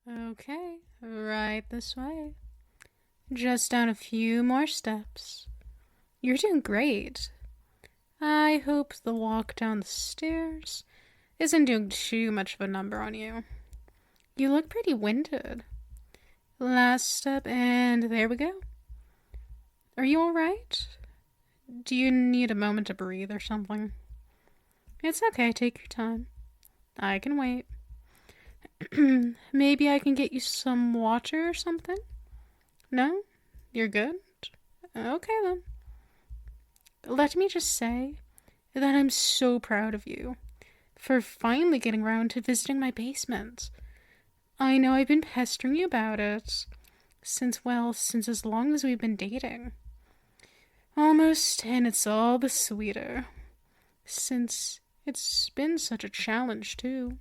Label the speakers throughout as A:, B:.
A: Okay, right this way. Just down a few more steps. You're doing great. I hope the walk down the stairs isn't doing too much of a number on you. You look pretty winded. Last step, and there we go. Are you alright? Do you need a moment to breathe or something? It's okay, take your time. I can wait. Maybe I can get you some water or something? No? You're good? Okay then. Let me just say that I'm so proud of you for finally getting around to visiting my basement. I know I've been pestering you about it since as long as we've been dating. Almost, and it's all the sweeter. Since it's been such a challenge, too.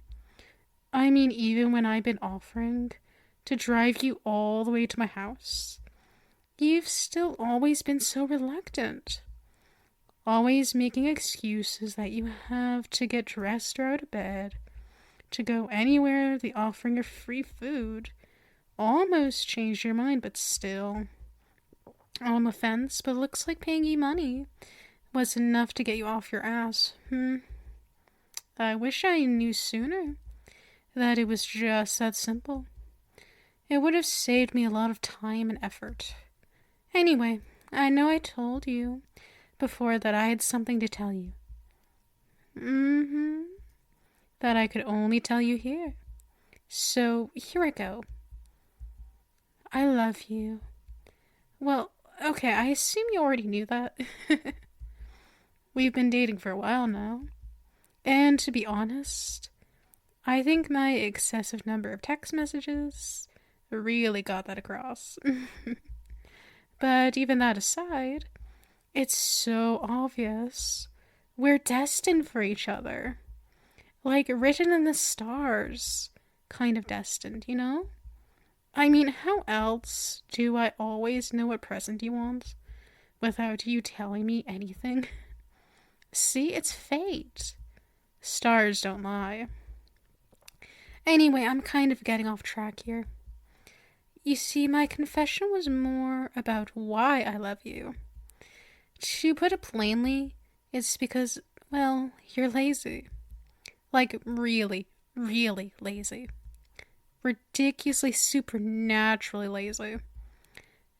A: I mean, even when I've been offering to drive you all the way to my house, you've still always been so reluctant. Always making excuses that you have to get dressed or out of bed, to go anywhere the offering of free food. Almost changed your mind, but still. On the fence, but looks like paying you money was enough to get you off your ass. I wish I knew sooner that it was just that simple. It would have saved me a lot of time and effort. Anyway, I know I told you before that I had something to tell you. That I could only tell you here. So, here I go. I love you. Well, okay, I assume you already knew that. We've been dating for a while now. And to be honest, I think my excessive number of text messages really got that across. But even that aside, it's so obvious. We're destined for each other. Like written in the stars. Kind of destined, you know? I mean, how else do I always know what present you want without you telling me anything? See, it's fate. Stars don't lie. Anyway, I'm kind of getting off track here. You see, my confession was more about why I love you. To put it plainly, it's because, well, you're lazy. Like, really, really lazy. Ridiculously, supernaturally lazy.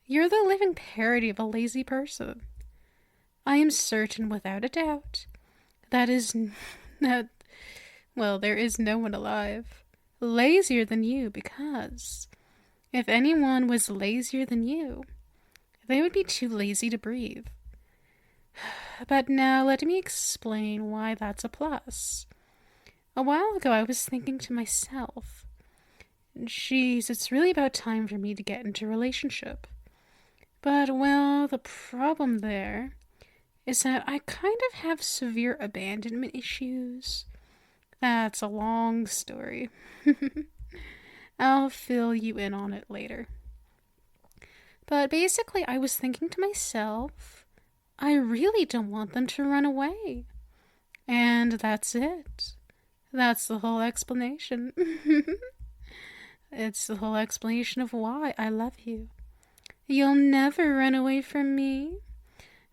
A: You're the living parody of a lazy person. I am certain, without a doubt, that there is no one alive lazier than you, because if anyone was lazier than you, they would be too lazy to breathe. But now let me explain why that's a plus. A while ago I was thinking to myself, geez, it's really about time for me to get into a relationship. But, well, the problem there is that I kind of have severe abandonment issues. That's a long story. I'll fill you in on it later. But basically, I was thinking to myself, I really don't want them to run away. And that's it. That's the whole explanation. It's the whole explanation of why I love you. You'll never run away from me,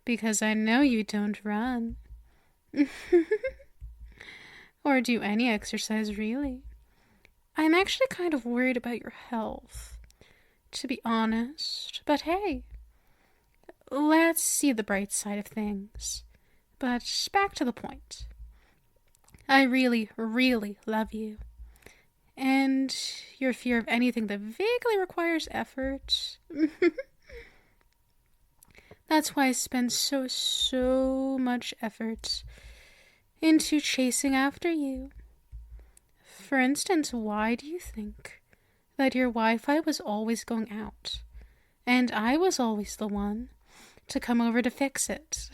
A: because I know you don't run. Or do any exercise, really. I'm actually kind of worried about your health, to be honest. But hey, let's see the bright side of things. But back to the point. I really, really love you. And your fear of anything that vaguely requires effort. That's why I spend so much effort into chasing after you. For instance, why do you think that your Wi-Fi was always going out, and I was always the one to come over to fix it?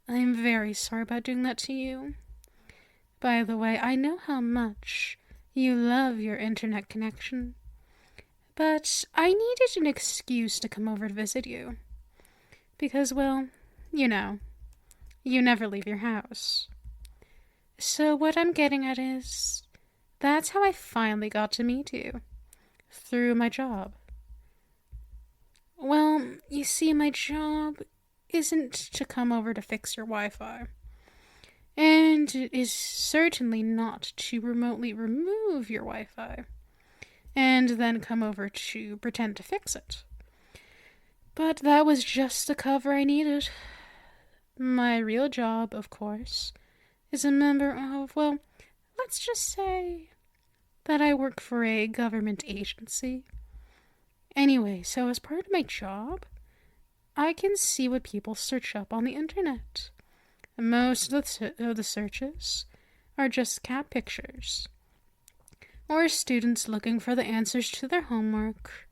A: I'm very sorry about doing that to you. By the way, I know how much you love your internet connection, but I needed an excuse to come over to visit you. Because, well, you know, you never leave your house. So what I'm getting at is, that's how I finally got to meet you. through my job. Well, you see, my job isn't to come over to fix your Wi-Fi. And it is certainly not to remotely remove your Wi-Fi and then come over to pretend to fix it. But that was just the cover I needed. My real job, of course, is a member of, well, let's just say that I work for a government agency. Anyway, so as part of my job, I can see what people search up on the internet. Most of the searches are just cat pictures, or students looking for the answers to their homework.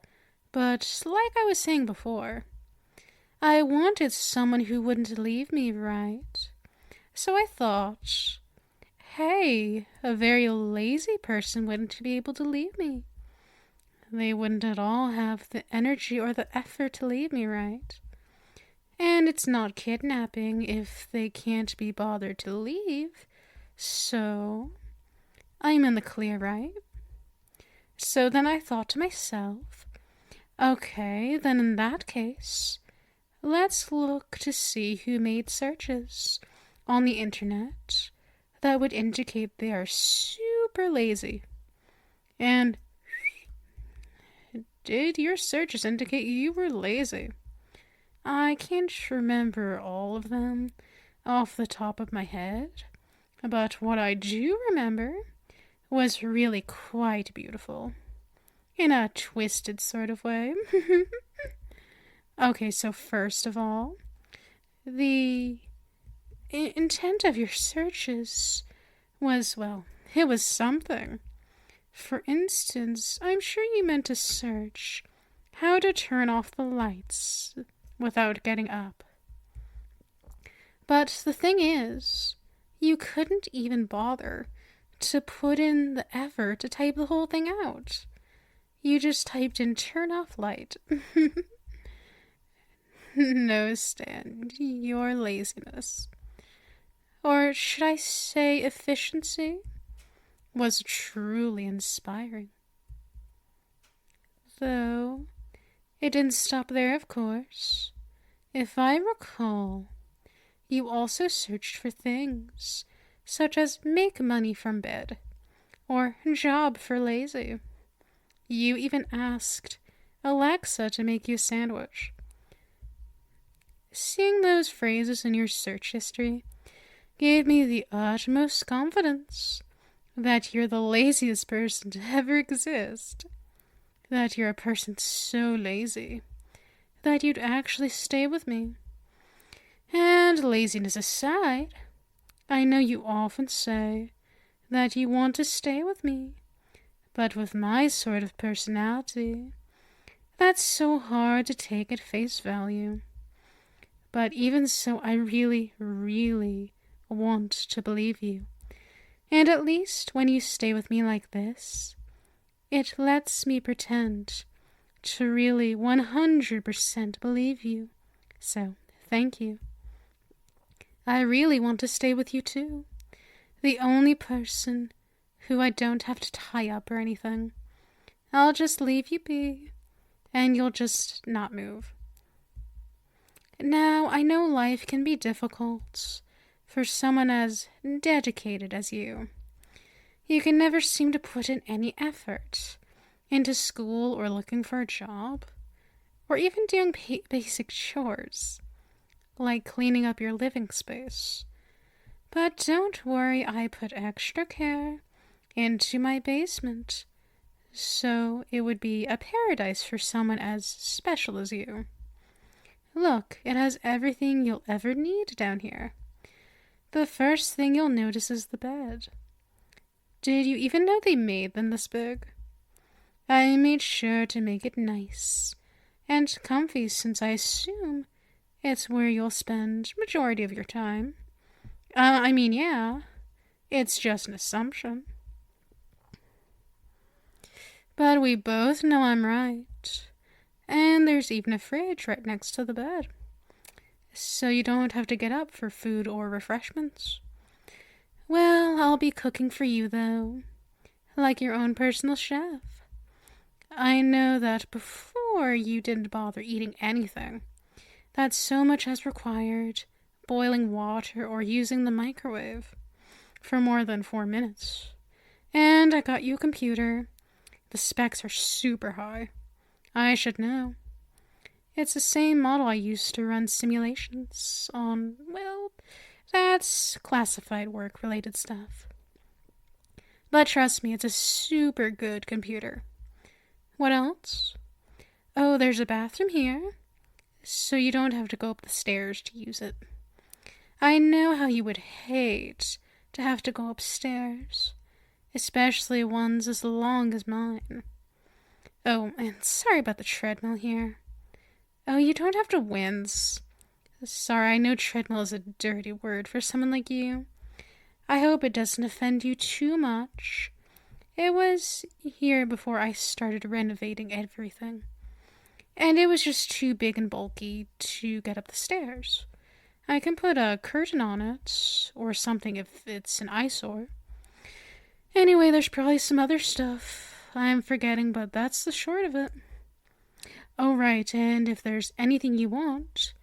A: But like I was saying before, I wanted someone who wouldn't leave me, right? So I thought, hey, a very lazy person wouldn't be able to leave me. They wouldn't at all have the energy or the effort to leave me, right? And it's not kidnapping if they can't be bothered to leave. So, I'm in the clear, right? So then I thought to myself, okay, then in that case, let's look to see who made searches on the internet that would indicate they are super lazy. And did your searches indicate you were lazy? I can't remember all of them off the top of my head, but what I do remember was really quite beautiful. In a twisted sort of way. Okay, so first of all, the intent of your searches was, well, it was something. For instance, I'm sure you meant to search how to turn off the lights without getting up. But the thing is, you couldn't even bother to put in the effort to type the whole thing out. You just typed in turn off light. No, Stan, your laziness, or should I say efficiency, was truly inspiring. Though it didn't stop there, of course. If I recall, you also searched for things such as make money from bed or job for lazy. You even asked Alexa to make you a sandwich. Seeing those phrases in your search history gave me the utmost confidence that you're the laziest person to ever exist. That you're a person so lazy that you'd actually stay with me. And laziness aside, I know you often say that you want to stay with me, but with my sort of personality, that's so hard to take at face value. But even so, I really, really want to believe you. And at least when you stay with me like this, it lets me pretend to really 100% believe you. So, thank you. I really want to stay with you too. The only person who I don't have to tie up or anything. I'll just leave you be, and you'll just not move. Now, I know life can be difficult for someone as dedicated as you. You can never seem to put in any effort into school or looking for a job, or even doing basic chores, like cleaning up your living space. But don't worry, I put extra care into my basement, so it would be a paradise for someone as special as you. Look, it has everything you'll ever need down here. The first thing you'll notice is the bed. Did you even know they made them this big? I made sure to make it nice and comfy since I assume it's where you'll spend majority of your time. Yeah, it's just an assumption. But we both know I'm right. And there's even a fridge right next to the bed. So you don't have to get up for food or refreshments. Well, I'll be cooking for you, though. Like your own personal chef. I know that before you didn't bother eating anything, that so much has required boiling water or using the microwave for more than 4 minutes. And I got you a computer. The specs are super high. I should know. It's the same model I used to run simulations on, well, that's classified work-related stuff. But trust me, it's a super good computer. What else? Oh, there's a bathroom here, so you don't have to go up the stairs to use it. I know how you would hate to have to go upstairs, especially ones as long as mine. Oh, and sorry about the treadmill here. Oh, you don't have to wince. Sorry, I know treadmill is a dirty word for someone like you. I hope it doesn't offend you too much. It was here before I started renovating everything. And it was just too big and bulky to get up the stairs. I can put a curtain on it, or something if it's an eyesore. Anyway, there's probably some other stuff I'm forgetting, but that's the short of it. Oh, right, and if there's anything you want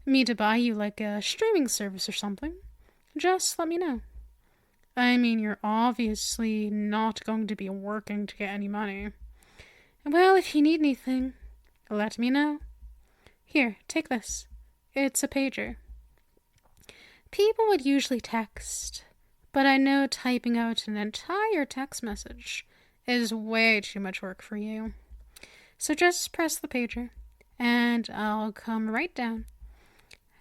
A: me to buy you, like a streaming service or something, just let me know. I mean, you're obviously not going to be working to get any money. Well, if you need anything, let me know. Here, take this. It's a pager. People would usually text, but I know typing out an entire text message is way too much work for you. So just press the pager, and I'll come right down.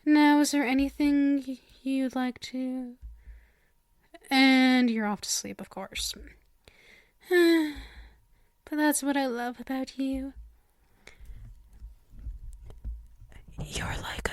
A: Now, is there anything you'd like to... And you're off to sleep, of course. But that's what I love about you. You're like